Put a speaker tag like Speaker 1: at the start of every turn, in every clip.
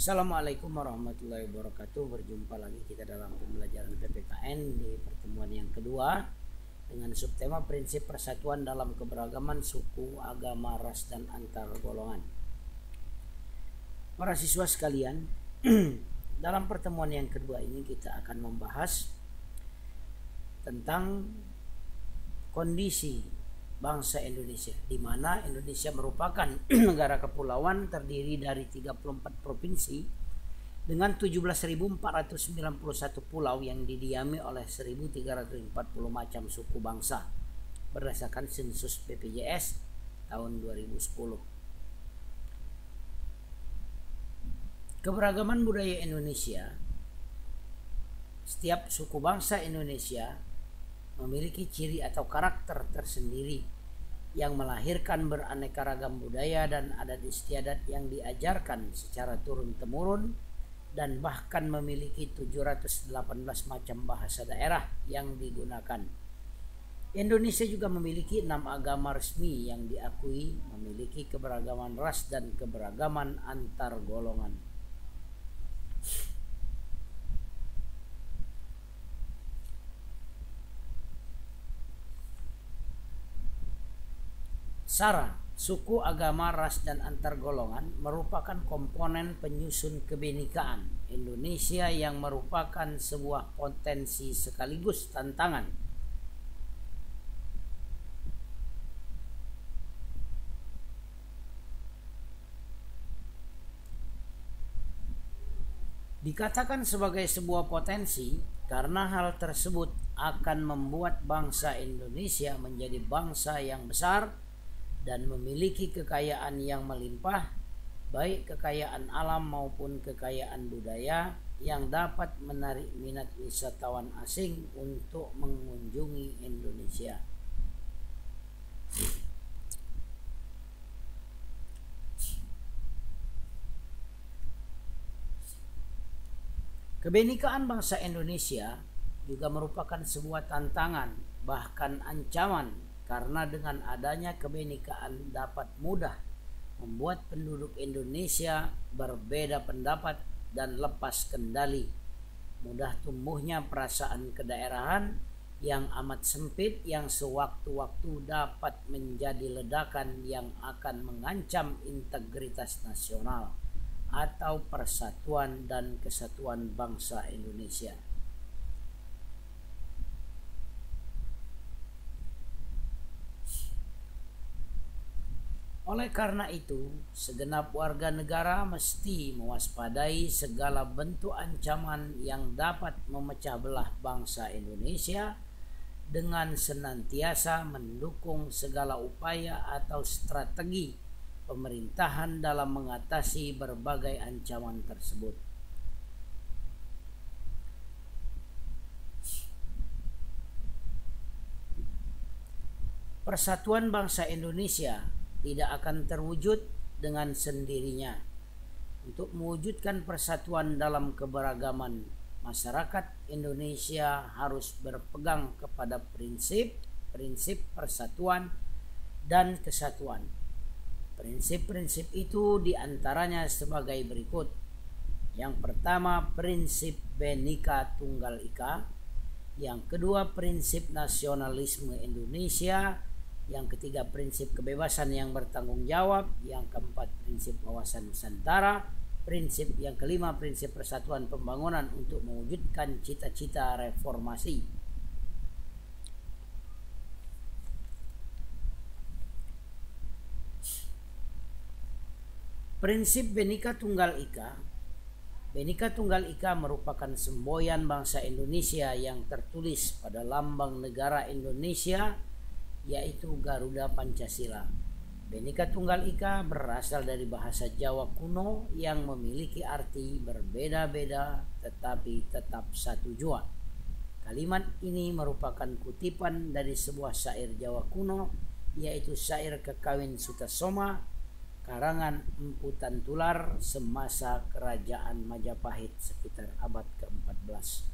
Speaker 1: Assalamualaikum warahmatullahi wabarakatuh. Berjumpa lagi kita dalam pembelajaran PPKN di pertemuan yang kedua dengan subtema prinsip persatuan dalam keberagaman suku, agama, ras, dan antar golongan. Para siswa sekalian, dalam pertemuan yang kedua ini kita akan membahas tentang kondisi bangsa Indonesia, di mana Indonesia merupakan negara kepulauan terdiri dari 34 provinsi dengan 17.491 pulau yang didiami oleh 1.340 macam suku bangsa berdasarkan sensus BPJS tahun 2010. Keberagaman budaya Indonesia, setiap suku bangsa Indonesia memiliki ciri atau karakter tersendiri yang melahirkan beraneka ragam budaya dan adat istiadat yang diajarkan secara turun-temurun dan bahkan memiliki 718 macam bahasa daerah yang digunakan. Indonesia juga memiliki 6 agama resmi yang diakui, memiliki keberagaman ras dan keberagaman antar golongan. Sara, suku, agama, ras, dan antar golongan merupakan komponen penyusun kebinekaan Indonesia yang merupakan sebuah potensi sekaligus tantangan. Dikatakan sebagai sebuah potensi karena hal tersebut akan membuat bangsa Indonesia menjadi bangsa yang besar dan memiliki kekayaan yang melimpah, baik kekayaan alam maupun kekayaan budaya yang dapat menarik minat wisatawan asing untuk mengunjungi Indonesia. Kebinekaan bangsa Indonesia juga merupakan sebuah tantangan, bahkan ancaman, karena dengan adanya kebinekaan dapat mudah membuat penduduk Indonesia berbeda pendapat dan lepas kendali. Mudah tumbuhnya perasaan kedaerahan yang amat sempit yang sewaktu-waktu dapat menjadi ledakan yang akan mengancam integritas nasional atau persatuan dan kesatuan bangsa Indonesia. Oleh karena itu, segenap warga negara mesti mewaspadai segala bentuk ancaman yang dapat memecah belah bangsa Indonesia dengan senantiasa mendukung segala upaya atau strategi pemerintahan dalam mengatasi berbagai ancaman tersebut. Persatuan bangsa Indonesia tidak akan terwujud dengan sendirinya. Untuk mewujudkan persatuan dalam keberagaman, masyarakat Indonesia harus berpegang kepada prinsip persatuan dan kesatuan. Prinsip-prinsip itu diantaranya sebagai berikut. Yang pertama, prinsip Bhinneka Tunggal Ika. Yang kedua, prinsip nasionalisme Indonesia. Yang ketiga, prinsip kebebasan yang bertanggung jawab. Yang keempat, prinsip wawasan Nusantara. Yang kelima, prinsip persatuan pembangunan untuk mewujudkan cita-cita reformasi. Prinsip Bhinneka Tunggal Ika. Bhinneka Tunggal Ika merupakan semboyan bangsa Indonesia yang tertulis pada lambang negara Indonesia, yaitu Garuda Pancasila. Bhinneka Tunggal Ika berasal dari bahasa Jawa kuno yang memiliki arti berbeda-beda tetapi tetap satu jua. Kalimat ini merupakan kutipan dari sebuah syair Jawa kuno, yaitu syair Kekawin Sutasoma karangan Empu Tantular semasa kerajaan Majapahit sekitar abad ke-14.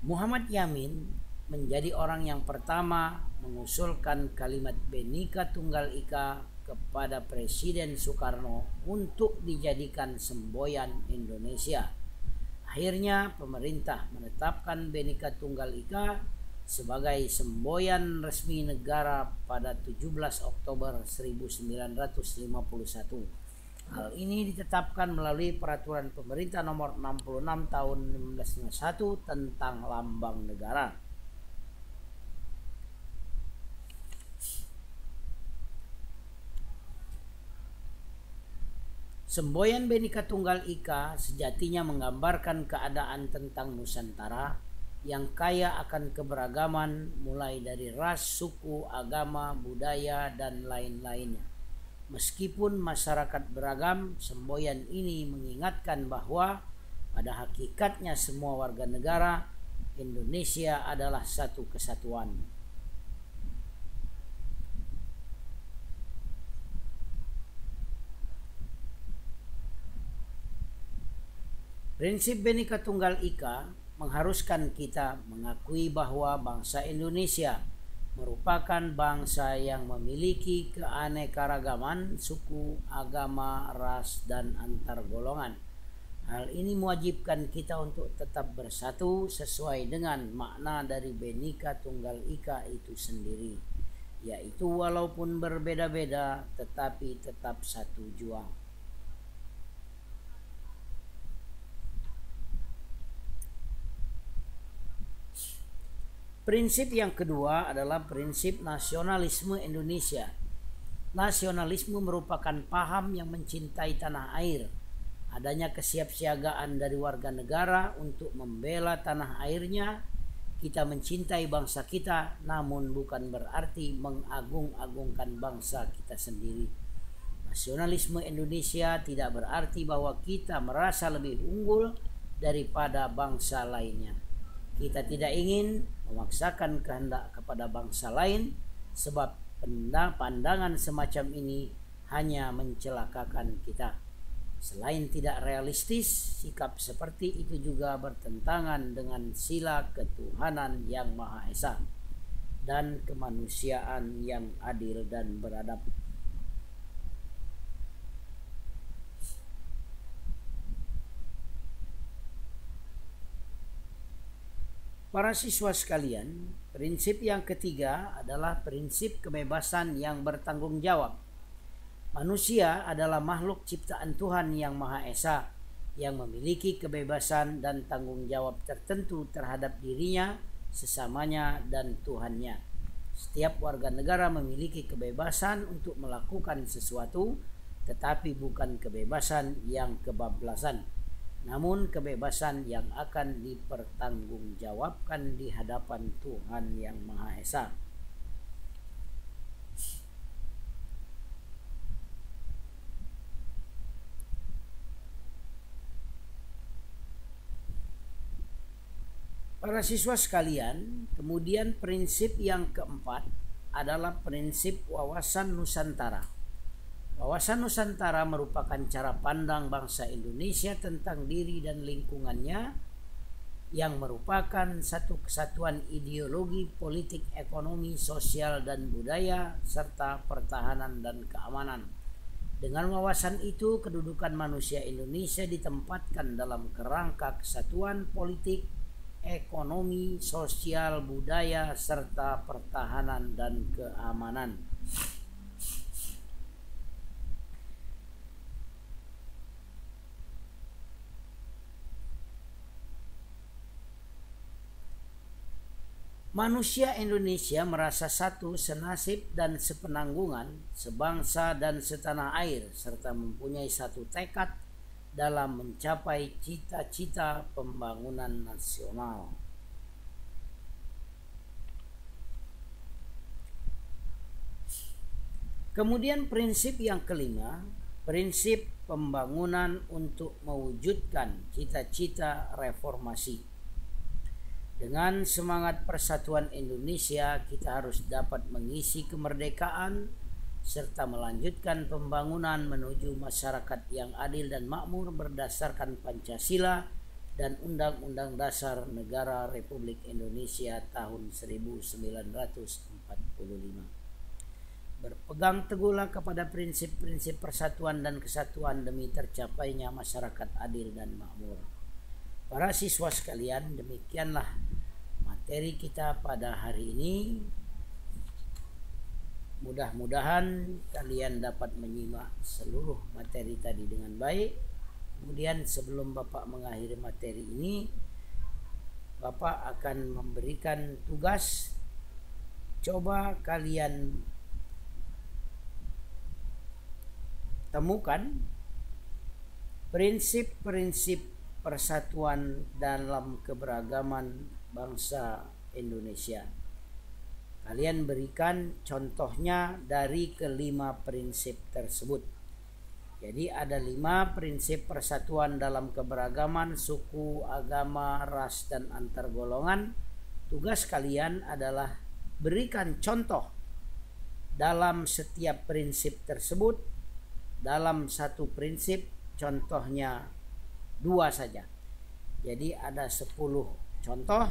Speaker 1: Muhammad Yamin menjadi orang yang pertama mengusulkan kalimat Bhinneka Tunggal Ika kepada Presiden Soekarno untuk dijadikan semboyan Indonesia. Akhirnya pemerintah menetapkan Bhinneka Tunggal Ika sebagai semboyan resmi negara pada 17 Oktober 1951. Hal ini ditetapkan melalui peraturan pemerintah nomor 66 tahun 1951 tentang lambang negara. Semboyan Bhinneka Tunggal Ika sejatinya menggambarkan keadaan tentang Nusantara yang kaya akan keberagaman mulai dari ras, suku, agama, budaya, dan lain-lainnya. Meskipun masyarakat beragam, semboyan ini mengingatkan bahwa pada hakikatnya semua warga negara Indonesia adalah satu kesatuan. Prinsip Bhinneka Tunggal Ika mengharuskan kita mengakui bahwa bangsa Indonesia merupakan bangsa yang memiliki keanekaragaman suku, agama, ras, dan antar golongan. Hal ini mewajibkan kita untuk tetap bersatu sesuai dengan makna dari Bhinneka Tunggal Ika itu sendiri, yaitu walaupun berbeda-beda tetapi tetap satu jua. Prinsip yang kedua adalah prinsip nasionalisme Indonesia. Nasionalisme merupakan paham yang mencintai tanah air. Adanya kesiapsiagaan dari warga negara untuk membela tanah airnya. Kita mencintai bangsa kita, namun bukan berarti mengagung-agungkan bangsa kita sendiri. Nasionalisme Indonesia tidak berarti bahwa kita merasa lebih unggul daripada bangsa lainnya. Kita tidak ingin memaksakan kehendak kepada bangsa lain, sebab pandangan semacam ini hanya mencelakakan kita. Selain tidak realistis, sikap seperti itu juga bertentangan dengan sila ketuhanan yang Maha Esa dan kemanusiaan yang adil dan beradab. Para siswa sekalian, prinsip yang ketiga adalah prinsip kebebasan yang bertanggung jawab. Manusia adalah makhluk ciptaan Tuhan yang Maha Esa yang memiliki kebebasan dan tanggung jawab tertentu terhadap dirinya, sesamanya, dan Tuhannya. Setiap warga negara memiliki kebebasan untuk melakukan sesuatu, tetapi bukan kebebasan yang kebablasan, namun kebebasan yang akan dipertanggungjawabkan di hadapan Tuhan yang Maha Esa. Para siswa sekalian, kemudian prinsip yang keempat adalah prinsip wawasan Nusantara. Wawasan Nusantara merupakan cara pandang bangsa Indonesia tentang diri dan lingkungannya yang merupakan satu kesatuan ideologi, politik, ekonomi, sosial, dan budaya, serta pertahanan dan keamanan. Dengan wawasan itu, kedudukan manusia Indonesia ditempatkan dalam kerangka kesatuan politik, ekonomi, sosial, budaya, serta pertahanan dan keamanan. Manusia Indonesia merasa satu, senasib dan sepenanggungan, sebangsa dan setanah air, serta mempunyai satu tekad dalam mencapai cita-cita pembangunan nasional. Kemudian prinsip yang kelima, prinsip pembangunan untuk mewujudkan cita-cita reformasi. Dengan semangat persatuan Indonesia, kita harus dapat mengisi kemerdekaan serta melanjutkan pembangunan menuju masyarakat yang adil dan makmur berdasarkan Pancasila dan Undang-Undang Dasar Negara Republik Indonesia tahun 1945. Berpegang teguhlah kepada prinsip-prinsip persatuan dan kesatuan demi tercapainya masyarakat adil dan makmur. Para siswa sekalian, demikianlah materi kita pada hari ini. Mudah-mudahan kalian dapat menyimak seluruh materi tadi dengan baik. Kemudian sebelum Bapak mengakhiri materi ini, Bapak akan memberikan tugas. Coba kalian temukan prinsip-prinsip persatuan dalam keberagaman bangsa Indonesia. Kalian berikan contohnya dari kelima prinsip tersebut. Jadi ada 5 prinsip persatuan dalam keberagaman suku, agama, ras, dan antar golongan. Tugas kalian adalah berikan contoh dalam setiap prinsip tersebut. Dalam satu prinsip contohnya 2 saja. Jadi ada 10 contoh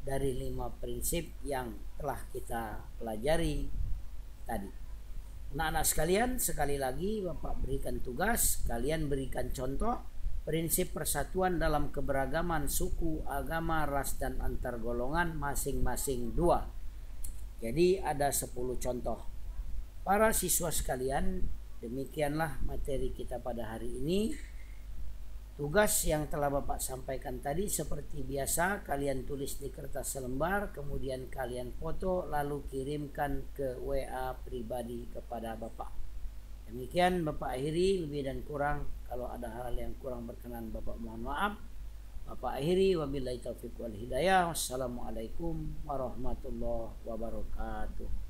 Speaker 1: dari 5 prinsip yang telah kita pelajari tadi. Anak-anak sekalian, sekali lagi Bapak berikan tugas, kalian berikan contoh prinsip persatuan dalam keberagaman suku, agama, ras, dan antar golongan masing-masing 2. Jadi ada 10 contoh. Para siswa sekalian, demikianlah materi kita pada hari ini. Tugas yang telah Bapak sampaikan tadi seperti biasa kalian tulis di kertas selembar, kemudian kalian foto lalu kirimkan ke WA pribadi kepada Bapak. Demikian Bapak akhiri, lebih dan kurang kalau ada hal yang kurang berkenan Bapak mohon maaf. Bapak akhiri, wabillahi taufiq wal hidayah. Wassalamualaikum warahmatullahi wabarakatuh.